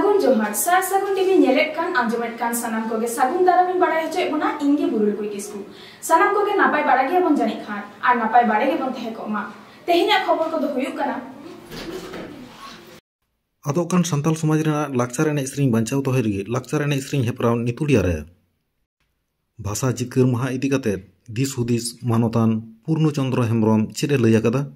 सागुन जोहार सार सागुन टीवी नेलेट कान आंजमेट कान सनाम कोगे सागुन दारामिन बाड़ाय हचे बोना इंगे बुरुलकुई किस्कु सनाम कोगे नापाय बाड़ा गे बन जानि खान आर नापाय बाड़े गे बन तहे कोमा तेहिना खबर को दो हुयुक काना आदोकान संताल समाज रेना लाक्चार एने स्त्रीं बांचाव दोहे रगे लाक्चार एने स्त्रीं हेपराव नितुड़िया रे भाषा जिकर महा इदी काते दिस हुदिस मानतान पूर्ण चंद्र हेम्ब्रम चेदे लय आकादा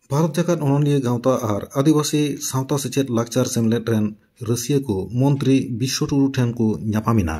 भारत जाकात अननिया गावता आर आदिवासी सावता सेचेद लाक्चार सेमलेट रेन रसिया को मंत्री विश्व टुडू ठेन को ᱧᱟᱯᱟᱢᱤना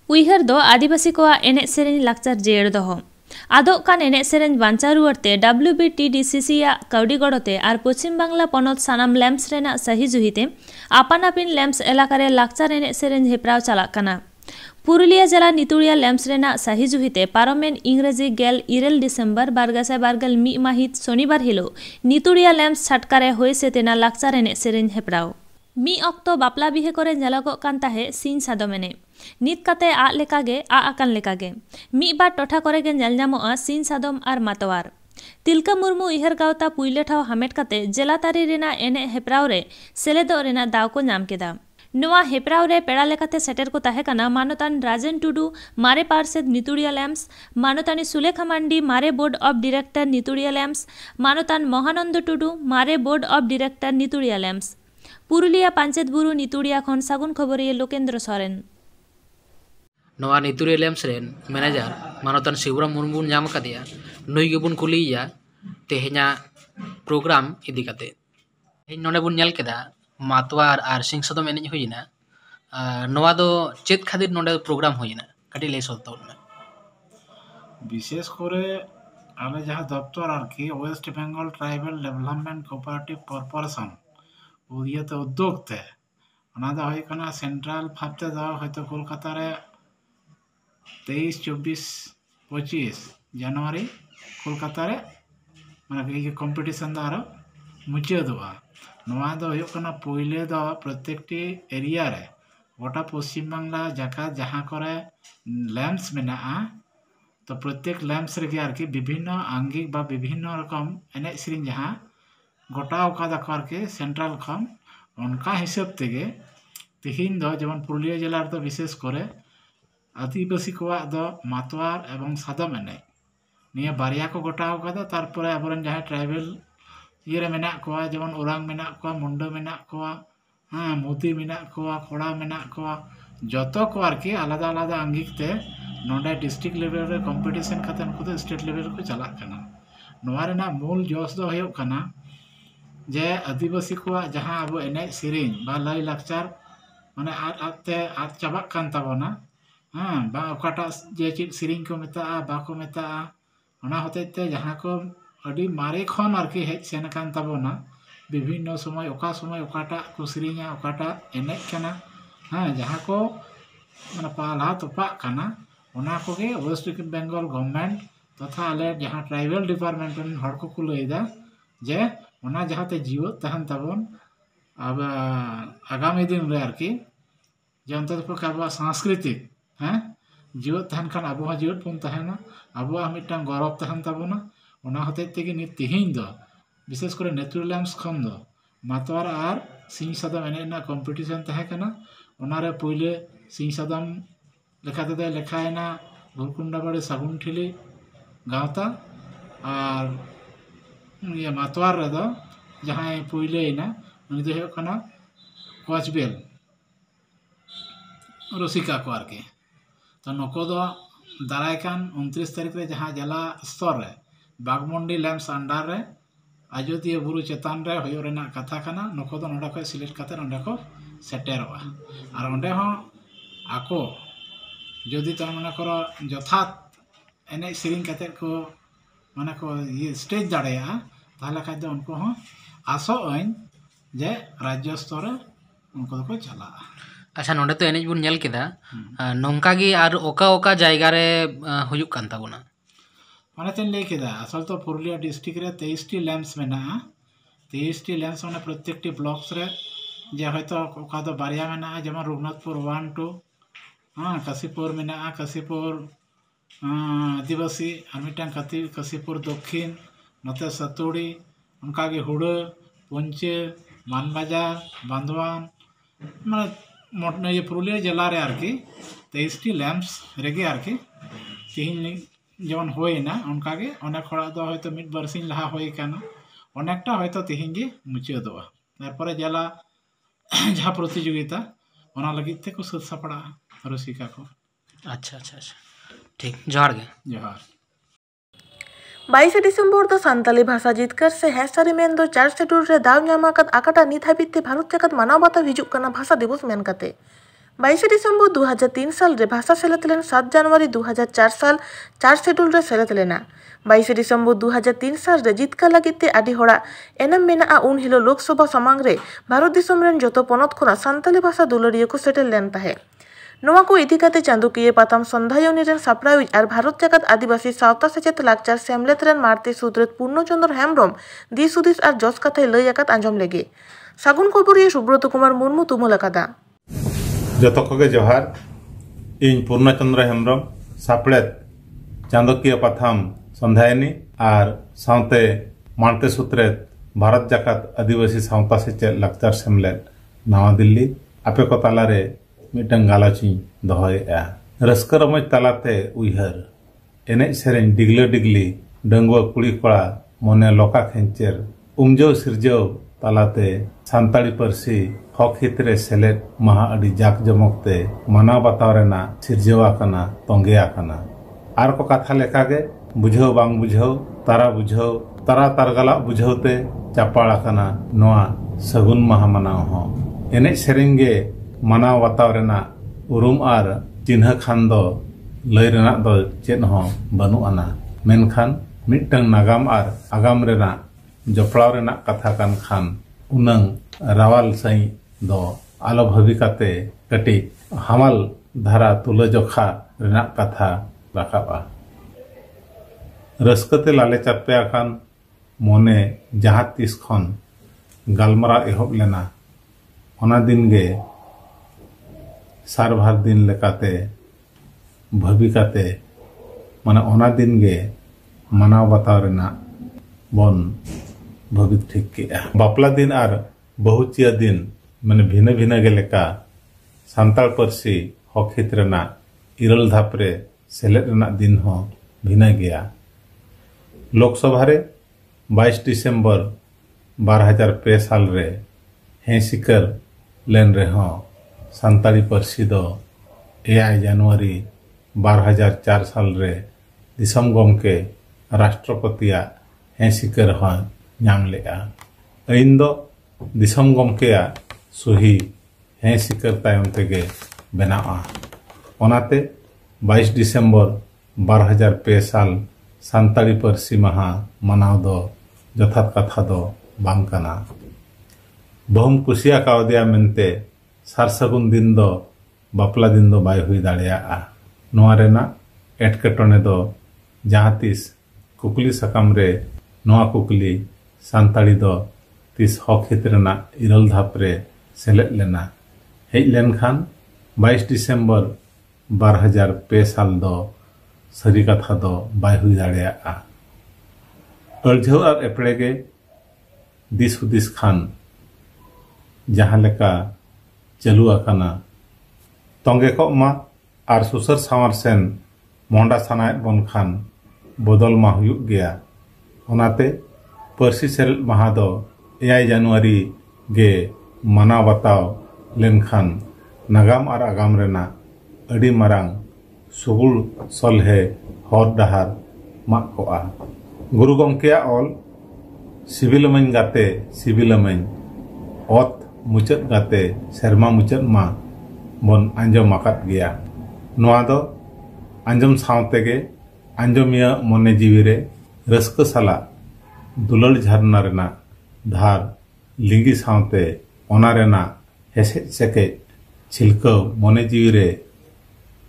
उइहर दो आदिवासी को एने सेरेन लाक्चार जेड़ दो आदो कान एने सेरेन बांचा रुआरते WBTDCC या काउडी गड़ोते आर पश्चिम बांगला पनत सानाम लैम्प्स रेना सही जुहिते आपान आपिन लैम्प्स एलाकारे लाक्चार एने सेरेन हेपराव चालाक काना पुरुलिया जिला नितुड़िया लैम्प्स रेना सही जुहिते पारमेन इंग्रेजी गेल 2 डिसेम्बर 2021 माहित शनिवार हिलो नितुड़िया लैम्प्स छटकारे होय सेतेना लाक्चार एने सेरेन हेपराव मी अक्तो बापला बिहे करे नेलागो कान ताहे सिन सादमेने नित काते आ लेकागे आ आकान लेकागे मी बार टोठा करे गे नेल ᱧᱟᱢᱚᱜᱼᱟ सिन सादम आर मातवार तिलका मुर्मू इहर गावता पुइले ठाव हामेट काते जेलातारी रेना एने हेपराव रे सेलेदो रेना दाव को नाम केदा नोआ हेपराव रे पेड़ा लेकाते सेटेर को ताहे काना मानतान राजन टुडू मारे पार्षद नितुड़िया लैम्प्स मानतानी सुलेखा मांडी मारे board of director Nituria LAMPS मानतान महानंद टुडू मारे board of director Nituria LAMPS Purulia Panchet बुरु नितुड़िया खन सागुन खबरिया लोकेंद्र सोरेन नवा नितुड़िया लैम्प्स रेन मैनेजर मानतान शिवराम मुर्मू नाम कदिया नुई गेबुन कुलिया तेहेना प्रोग्राम इदी काते तेहेन नोडे बुन नेल केदा मातवार आर सिंह सदम एनेज होइना नवा दो चेत खातिर नोडे प्रोग्राम होइना काटी ले सलताउना विशेष करे आले जहां दफ्तर आरकी West Bengal tribal development cooperative corporation उदिया तो उद्योग ते ओना दा होय कना सेंट्रल फापते दा होयतो कोलकाता रे 23 24 25 जनवरी कोलकाता रे माने ये कंपटीशन दा आरो मुचादवा नवा दो होय कना पहिले दा प्रत्येकटी एरिया रे गोटा पश्चिम बांगला जाका जहां करे लैम्प्स मेना तो प्रत्येक लैम्प्स रे आरकी विभिन्न आंगिक बा विभिन्न रकम एने सिरिन जहां गोटा का सेंट्रल खन उनका हिसाब तेगे तिहिन दो जेमन पुरुलिया जिला तो विशेष करे आदिवासी को दो मातवार एवं सादम एने निया बारिया को गोटा का तारपरे अबरन जहां ट्राइबल ये मेना को जेमन ओरांग मेना को मुंडो मेना को हाँ मोदी मेना को खोड़ा मेना को जतो को आरकी आलादा आलादा आंगिक ते नोडा डिस्ट्रिक्ट लेवल रे कंपटीशन खाते उनको तो स्टेट लेवल को चला कना नोवा रेना मूल जोश दो होयो कना जे आदिवासी को जहां अब एने सिरिंग बा लाई लाक्चार माने आते आत चाबाक कान ताबोना हां बा ओकाटा जे चित सिरिंग को मेता बा को मेता ओना होते ते जहां को अडी मारे खन आरकी हेज सेन कान ताबोना विभिन्न समय ओकाटा को सिरिंगा ओकाटा एने कना हां जहां को माने पाला तोपा कना ओना को गे वेस्ट बेंगल गवर्नमेंट तथा आले जहाँ ट्राइबल डिपार्टमेंट रन हर को लैदा जे ओना जहाँते जीवत तहन तबन अब आगामी दिन रे आरकी जे अंतत पक्ष अब सांस्कृतिक हैं जीवत तहन खान अब जीवत बन तहना अब मिटन गौरव तहन तबना ओना हते तेगे नि तिहिन दो विशेष करे नेचुरल लैम्स खन दो मातवार आर सिंह सदम एने कॉम्पिटिशन तहे कना ओनारे पहिले सिंह सदम लेखाते दे लेखायना भुरकुंडा बाड़ी सागुन ठिली गावता और ये मातवार रे दो जहाँ पहिले ना उनी दो कना कोचबेल रसिका को आरके तो नको दो दारायकान 29 तारीख रे जहाँ जिला स्तर रे बागमुंडी लैम्स अंडार रे अयोध्या बुरु चेतान रे होयो रेना कथा कना नको दो नोडा को सिलेक्ट काते नोडा को सेटेरवा और ओंडे हो आको जदि तो मने करो यथात एने सेरिंग काते को माने को ये स्टेज दाड़ेया ताहले खाद उनको हो आसो अइन जे राज्य स्तर उनको को चला। अच्छा नोडे तो एनेज बुन नेल केदा नोंका गी आर ओका ओका जायगा रे हुयुक कान ताबोना माने तेन ले केदा असल तो पुरुलिया डिस्ट्रिक्ट रे 23 टी लैम्प्स मेना 23 टी लैम्प्स माने प्रत्येक टी ब्लॉक्स रे जे हयतो ओका दो बारिया मेना जेमा रघुनाथपुर 1 2 हां काशीपुर मेना काशीपुर आदिवासी आमिटान काशीपुर दक्षिण नते सतुड़ी उनका गे हुड़ पंचे मानबाजार बांधवान माने मोटने ये पुरुलिया जिला रे आरकी 23 टी लैम्प्स रेगे आरकी तिहिन जेमन होयना उनका गे अनेक हड़ा दो हयतो मिड बरसिन लहा होय काना अनेकटा हयतो तिहिन गे मुचादोआ तारपरे जिला जहाँ प्रतियोगिता ओना लगित ते को सद सपड़ा रसिका को। अच्छा अच्छा अच्छा ठीक जोहार गे जोहार। 22 डिसेम्बर दो सान्ताली भाषा जितकर से हेसारी मेन दो 4 शेड्यूल रे दाव ᱧᱟᱢᱟᱠᱟᱫ आकाटा ᱱᱤᱛ ᱦᱟᱹᱵᱤᱡ ᱛᱮ ᱵᱷᱟᱨᱚᱛ ᱡᱟᱠᱟᱛ ᱢᱟᱱᱟᱣ ᱵᱟᱛᱟᱣ ᱦᱤᱡᱩᱜ ᱠᱟᱱᱟ ᱵᱷᱟষᱟ दिवस मेन काते 22 डिसेम्बर 2003 साल रे भाषा सेलेद लेन 7 जनवरी 2004 साल 4 शेड्यूल रे सेलेद लेना 22 डिसेम्बर 2003 साल रे जितका लगित ते आदि होड़ा एनम मेना उन हिलो लोकसभा समांग रे भारत दिसम रेन जतो पनत खोना सान्ताली भाषा दुलरिया को सेटल लेन ताहे नोवा को इदी काते चांदुकिया पाताम संधायनी रेन साप्राविज और भारत जगत आदिवासी सावता सेचेत लाकचार सेमलेत रेन मारते सुद्रेत पूर्णचंद्र हेम्ब्रम दिस हुदिस और जस कथाय लय आकात आंजम लेगे सागुन खबरिया सुब्रत कुमार मुर्मू तुमुल आकादा जतो कोगे जोहार इन पूर्णचंद्र हेम्ब्रम सापड़ेत चांदुकिया पाताम संधायनी और सावते मारते सुत्रेत भारत जगत आदिवासी सावता सेचेत लाकचार सेमलेत नवा दिल्ली आपे को तालारे मिटन गालाची दहोया रस्क रमज तालाते उइहर एने सेरेन डिगले डिगली डंगुआ कुड़ी कोड़ा मने लोका खेंचेर उमजो सिरजो तालाते सान्ताड़ी परसी हक हितरे सेलेट महा अडी जाक जमकते माना बातावरेना सिरजवा कना तंगेया कना आर को कथा लेकागे बुझाव बांग बुझाव तारा तारगला बुझावते चापाड़ा कना नोआ सगुन महा मनाव हो एने सेरेंगे मानाव बाताव रेना उरुम आर चिन्ह खान दो लय रेना दो चेन हो बनु आना मेनखान मिटन नागाम आर आगाम रेना जपड़ाव रेना कथा कान खान उनंग रावाल सई दो आलो भविकाते कटी हमाल धारा तुलजोखा रेना कथा राखाबा रस्कते लाले चापे आकान मोने जहाँ तीस खन गालमरा एहब लेना ओना दिन गे सारभार दिन लेकाते भविकाते माने ओना दिन गे मानाव बाताव रेना बन भविक ठीक केआ बापला दिन आर बहुचिया दिन माने भिन्न भिन्न गे लेका सान्ताल परसी हक हित रेना इरल धापरे सेलेद रेना दिन हो भिन्न गया लोकसभा रे 22 डिसेम्बर 2003 साल रे हे सिकर लेन रे हो सान्ताड़ी परसी दो 1 जनवरी 2004 साल रे दिसम गमके राष्ट्रपतिया हे सिकर हो नाम लेआ इन दो दिसम गमकेया सही हे सिकर तायम तेगे बनाआ ओनाते 22 डिसेम्बर 2003 साल सान्ताड़ी परसी महा मनाव दो जथात कथा दो बांकना बहुम कुसिया कावदिया मेनते सारसगुन दिन दो बापला दिन दो बाय हुई दाड़ेया नोआ रेना एटकेटोने दो जहाँ तीस कुकली सकाम रे नोआ कुकली सानताड़ी दो तीस हक हित रेना इरल धाप रे सेलेद लेना हेज लेनखान 22 डिसेम्बर 2002 साल दो सरी कथा दो बाय हुई दाड़ेयागा अरझौ और एपड़ेगे दिस हुदिस खान जहाँ लेका चालू आकाना तंगे को मा आर सुसर सावर सेन मोंडा सानाय बन खान बदल मा हुयुग गया ओनाते परसी सेल माहा दो 9 जनवरी गे माना बताव लेनखान नागाम और आगाम रेना अड़ी मारांग सुगुल सलहे हर डाहार माग कोआ गुरु गंकेया ऑल सिविलमन गाते सिविलमन ओत मुचत गाते सेरमा मुचत मा बन आंजम आकात गया नोआ दो आंजम सावतेगे आंजमिया मने जीवी रे रस्क साला दुलल झरना रेना धार लिंगी सावते ओना रेना हेसे सेके छिलको मने जीवी रे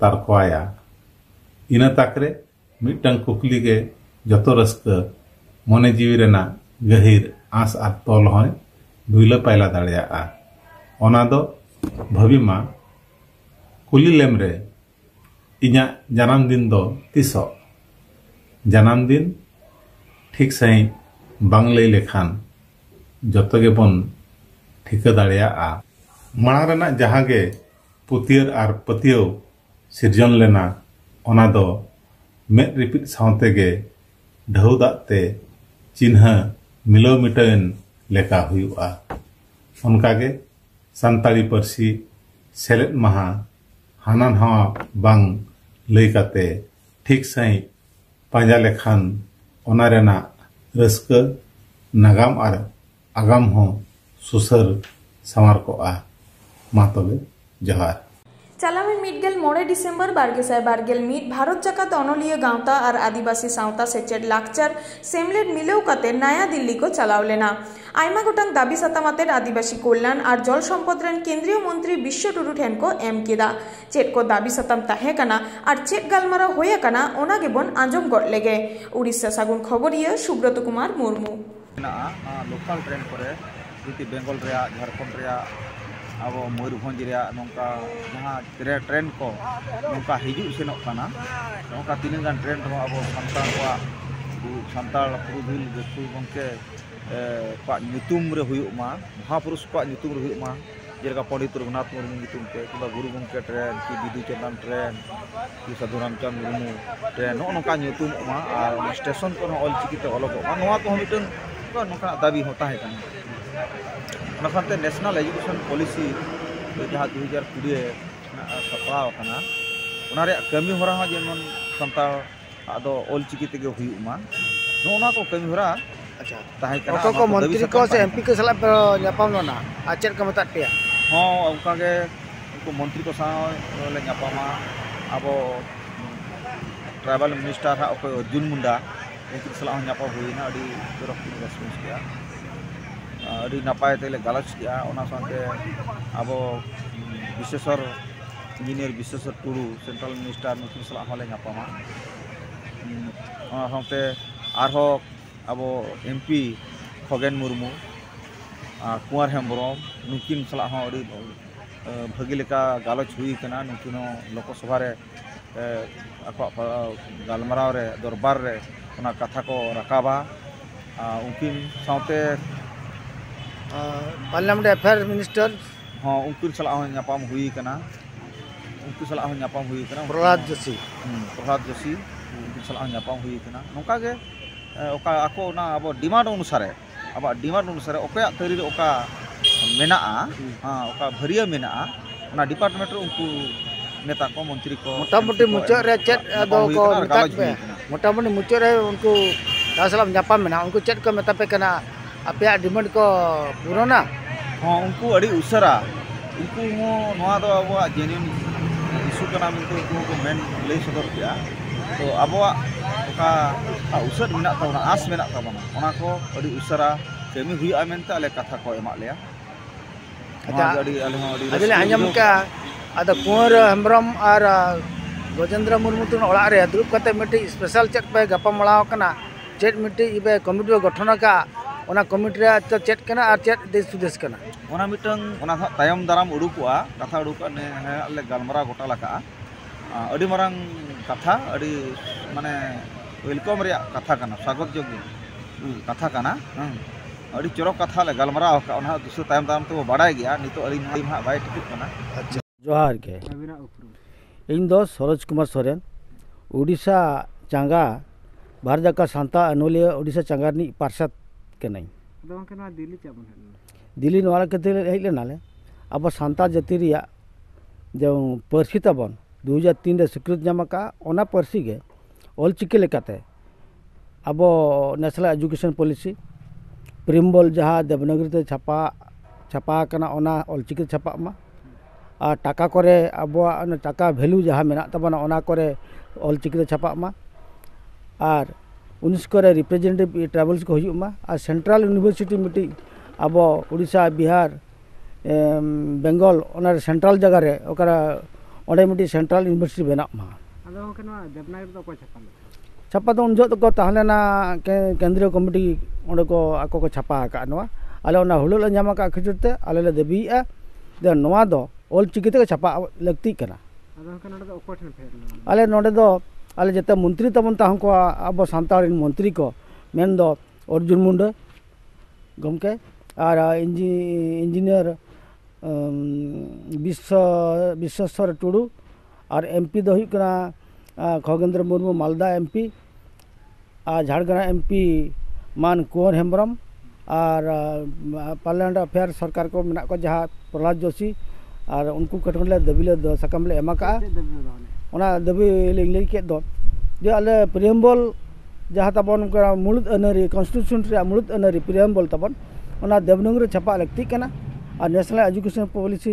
तारकोया इना ताकरे मिटंग कुकली के जतो रस्क मने जीवी रेना गहिर आस आर तोल होय दुइला पायला दाड़ेयागा ओना दो भविमा कुली लेम रे इना जन्म दिन दो तीसो जन्म दिन ठीक सही बांग लई लेखान जतो गे बन ठिका दाड़ेयागा मांग रेना जहाँ गे पुतियर आर पतियो सिरजन लेना ओना दो मेद रिपिट सावते गे ढौ दाते चिन्ह मिलो मिटन लेका हुआ उनकागे संताली परसी सेलेद महा हानान हवा बांग लई काते ठीक सही पांजा लेखान ओना रेना रस्क नागाम आर आगाम हो सुसर सामार कोआ मा तबे जोहार चालावेन मिडगेल 9 डिसेम्बर 2021 भारत जाकात अनलिया गांवता और आदिवासी सावता सेचेड लाक्चर सेमलेट मिलेव काते नया दिल्ली को चलाव लेना आयमा गोटांग दाबी सतामाते आदिवासी कल्याण और जल सम्पद रेन केंद्रीय मंत्री विश्व टुडू ठेन को एम केदा चेद को दाबी सताम ताहे कना और चेद गालमारा होया कना ओना गेबन आंजम गड लेगे उड़ीसा सागुन खबरिया सुब्रत कुमार मुर्मू लोकल ट्रेन करे जुटी बेंगल रेया झारखंड रेया अब मयूरभंज नौका जहाँ ट्रेन को नौका हिजू सेनों काना नौका तीन गान ट्रेन रहो अब सान्ताल पुरुधुल गथु गंके नुतुम रे हुयुमा महापुरुष को नुतुम रे हुयुमा जेलका पंडित रघुनाथ मुर्मू नुतुम पे किबा गुरु गंके ट्रेन कि बिदु चंदन ट्रेन कि साधु रामचंद मुर्मू ट्रेन नौका नुतुमा और स्टेशन को ऑल चिकिते अलगोगा नोआ को मिटन नौका दाबी होता है काना नेशनल एजुकेशन पॉलिसी जहाँ 2020 सपाव कमी हरा जेमन सान्ताल ऑल चिकी तेगे हुयुमा नोना को कमी हरा अच्छा को मंत्री को से एमपी के सलाह ᱧᱟᱯᱟᱢ लना चेक को मता पे हाँ उनकागे उनको मंत्री को साले ᱧᱟᱯᱟᱢᱟ अब ट्राइबल मिनिस्टर हा अको अर्जुन मुंडा उनके सलाह ᱧᱟᱯᱟᱢ हुईना अड़ी रक्त रेस्पॉन्स किया अड़ी नपाय तेले गालच किया ओना साथे अब विशेषर इंजीनियर विशेषर टुडू सेंट्रल मिनिस्टर नुकिन सलाह हले ᱧᱟᱯᱟᱢᱟ ओना साथे आरो अब एमपी खगेन मुर्मू कुंवर हेम्ब्रम नुकिन सलाह अड़ी भागी लेका गालच हुई कना नुकिन लोकसभा रे गालमाराव रे दरबार रे ओना कथा को रकाबा उनकिन साथे पार्लियामेंट अफेयर मिनिस्टर हाँ उनकिन सलाह ᱧᱟᱯᱟᱢ हुई कना उनकिन सलाह ᱧᱟᱯᱟᱢ हुई कना प्रहलाद जोशी उनकिन सलाह ᱧᱟᱯᱟᱢ हुई कना नौका गे ओका आको ना अब डिमांड अनुसार अब डिमांड अनुसार ओका तरी रे ओका मेना हाँ ओका भरिया मेना ओना डिपार्टमेंट रे उनको नेता को मंत्री को मोटामोटी मुचाद रे चेक दो को मेता पे मोटामोटी मुचाद रे उनको दासलाम ᱧᱟᱯᱟᱢ मेना उनको चेक को मेता पे कना अपया डिमांड को पूरा हाँ उनको अड़ी उसरा उनको नोआ दो अब जेन्युइन इशू कना मिलते उनको को मेन लई सदर किया तो अब उसर मेना ताबना आस मेना ताबना ओना को अड़ी उसरा कमी हुई आमेनते आले कथा को एमा लेया अच्छा अड़ी आले हो अड़ी आजले आंजम का आदा कुंवर हेम्ब्रम और गजेंद्र मुर्मू तुन ओड़ा रे दुरुब कते मिट्टी स्पेशल चेक पे गपा मलाव कना चेक मिट्टी इबे कमिटी गठन का ओना कमिटी रे तो चेक कना और चेक देश सुदेश कना ओना मिटंग ओना तायम दाराम उडुकुआ कथा उडुका ने ले गालमरा गोटा लगा अडी मरंग कथा अडी माने वेलकम रे कथा कना स्वागत योग्य कथा कना अडी चरक कथा ले गालमरा का ओना दुसु तायम दाराम तो बाडाय गया नितो अली मा बाय टिकट कना अच्छा जोहार के इन दो सरोज कुमार सोरेन उड़ीसा चांगा भारत का सांता अनोलिया उड़ीसा चांगारनी पार्षद के नहीं दिल्ली नवाला के हेज लेनाले अब सांता जाति रिया जो पार्सी तबन 2003 रे स्वीकृत जामका ओना पार्सी गे ऑलचिकी लेकाते अब नेशनल एजुकेशन पॉलिसी प्रिम्बल जहाँ देवनागरी ते छापा कना ओना ऑलचिकी छापा मा और टाका करे अब टाका भैल्यू जहाँ मेना तबना ओना करे ऑलचिकी छापा मा और 19 करे रिप्रेजेंटेटिव ट्राइबल्स को हुआ और सेंट्रल यूनिवर्सिटी मिट्टी अब उड़ीसा बिहार बेंगल ओना सेंट्रल जगह रे ओकरा ओडे मिट्टी सेंट्रल यूनिवर्सिटी बना मा छापा तो उन जो को ताहलेना केंद्रीय कमिटी ओडे को आको को छापा का नवा आले ओना हुलुल ᱧᱟᱢ का खिजुरते आले ले देबीआ दे नवा दो ऑलचिकी ते छापा लगती कना आले नोडे दो आले जते मंत्री तबन ताहं को अब सांताल मंत्री को मेन दो अर्जुन मुंडा गमके और इंजीनियर विश्वेश्वर टुडू और एमपी दो हुकना खगेंद्र मुर्मू मालदा एमपी और झारखंड एमपी मान कुंवर हेम्ब्रम और पार्लियामेंट अफेयर सरकार को मेना को जहाँ प्रहलाद जोशी और उनको कटन ले दबी ले सकम ले एमा का ओना दबी ले के दो जो आले प्रियम्बल जहाँ तबन मुलुद अनरी कॉन्स्टिट्यूशन रे मुलुद अनरी प्रियम्बल तबन ओना देवनागरी छापा लगती कना और नेशनल एजुकेशन पॉलिसी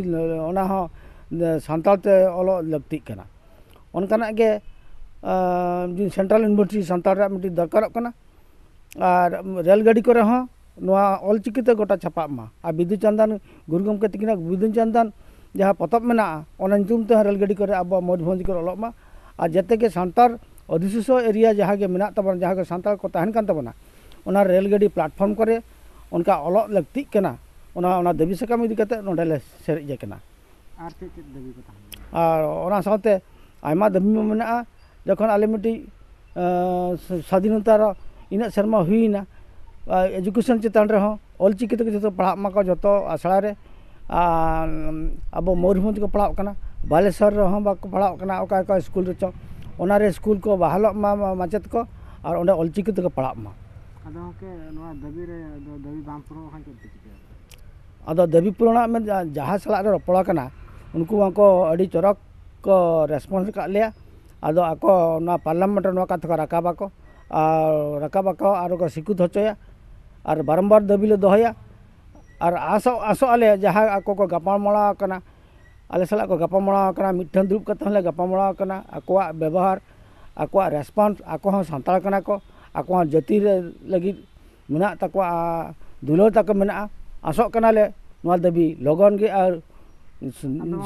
ओना हो सांताल ते ओलो लगती कना ओनकाना के सेंट्रल यूनिवर्सिटी सांताल रे मिटी दरकार कना और रेलगाड़ी को हो नवा ऑलचिकी ते गोटा छापा मा और विद्यु चंदन गुरु गमके तकिना विद्यु चंदन जहाँ पतब मेना ओना नितुम ते रेलगाड़ी को अब मयूरभंज को ओलो मा और जते के सांताल अधिसूस एरिया जहाँ के मेना तबन जहाँ के सांताल को तहन कान तबना ओना रेलगाड़ी प्लेटफॉर्म करे उनका ओलो लगती कना ओना देवी सकाम इदी कते नोडे ले सेरजे कना और चेक देवी को तहन और ओना साथे आयमा देवी मेना जखन आले मिटी स्वाधीनता इन शर्मा हुईना एजुकेशन चितान रहो ऑलचिकी ते जो पढ़ा मा को जो आसड़ा रे अब मयूरभंज को पढ़ाव कना बालेश्वर रहो बाको पढ़ाव कना ओका का स्कूल रे चो ओना रे स्कूल को बहाल मा माचेत को और ओंडे ऑलचिकी ते को पढ़ाव मा अदो के नवा दबी रे दबी बाम पुरो खान चलते अदो दबी पुरोना में जहाँ सला रे रपड़ा कना उनको को अड़ी चरक को रेस्पॉन्स का लिया अदो आको ना पार्लियामेंट नवा का थका राकाबाको और को सिकुत होचया और बारंबार दबी ले दोहया और आसो आले जहाँ आको को गपामड़ा कना आले सला को गपामड़ा कना मिठन दुरुब कते हले गपामड़ा कना आकोआ व्यवहार आकोआ रेस्पॉन्स आको हो सांताल कना को आकोआ जाति लगी मेना तको दुलो तक मेना आसो कना ले नवा दबी लगन गे और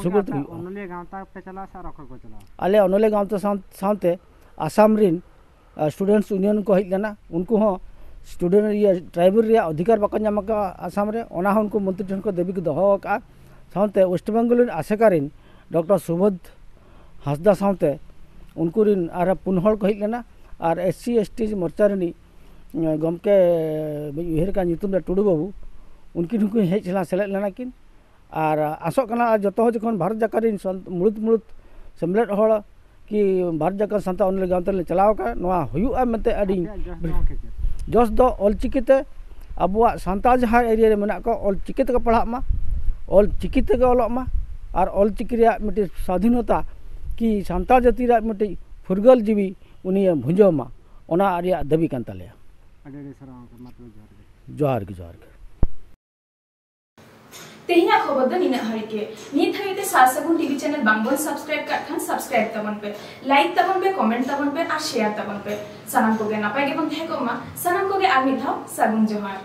सुगुत ओनले गांवता पे चला सा रखर को चला आले ओनले गांवता साथे आसाम रिन स्टूडेंट्स यूनियन को हेज लेना उनको हो स्टूडेंट ये ट्राइबल रे अधिकार बाको नाम का आसाम रे ओना हो उनको मंत्री ठन को देवी को दोहो का साथे वेस्ट बेंगल आसेकारिन डॉक्टर सुबोध हासदा साथे उनको रिन आर पुनहल को हेज लेना और SC ST मोर्चा रिनी गमके उहेर का नितुम टुडू बाबू उनकी उनको हेज ला सेलेद लेना किन और आसो कना जतो जखन भारत जाकारिन मुलुद सेमलेट हळ कि भारत जाकर सांता उन गाँव तले चलाव का नवा हुआ मते अडी जस दो ऑलचिकी ते अबुआ सांता जहाँ एरिया रे मेना को ऑलचिकी ते पढ़ा मा ऑलचिकी ते ओलो मा और ऑलचिकी रे मिटी स्वाधीनता कि सांता जाति रे मिटी फुरगल जीवी उनी भुंजो मा ओना रिया दबी कान तले जोहार के तेहिना खबर दो निना हरिके नित हरिते सासगुन टीवी चैनल बांगबन सब्सक्राइब कर खान सब्सक्राइब तबन पे लाइक तबन पे कमेंट तबन पे और शेयर तबन पे सनम को गे नापाय गे बन थे को मा सनम को गे आगनी थाव सगुन जोहार।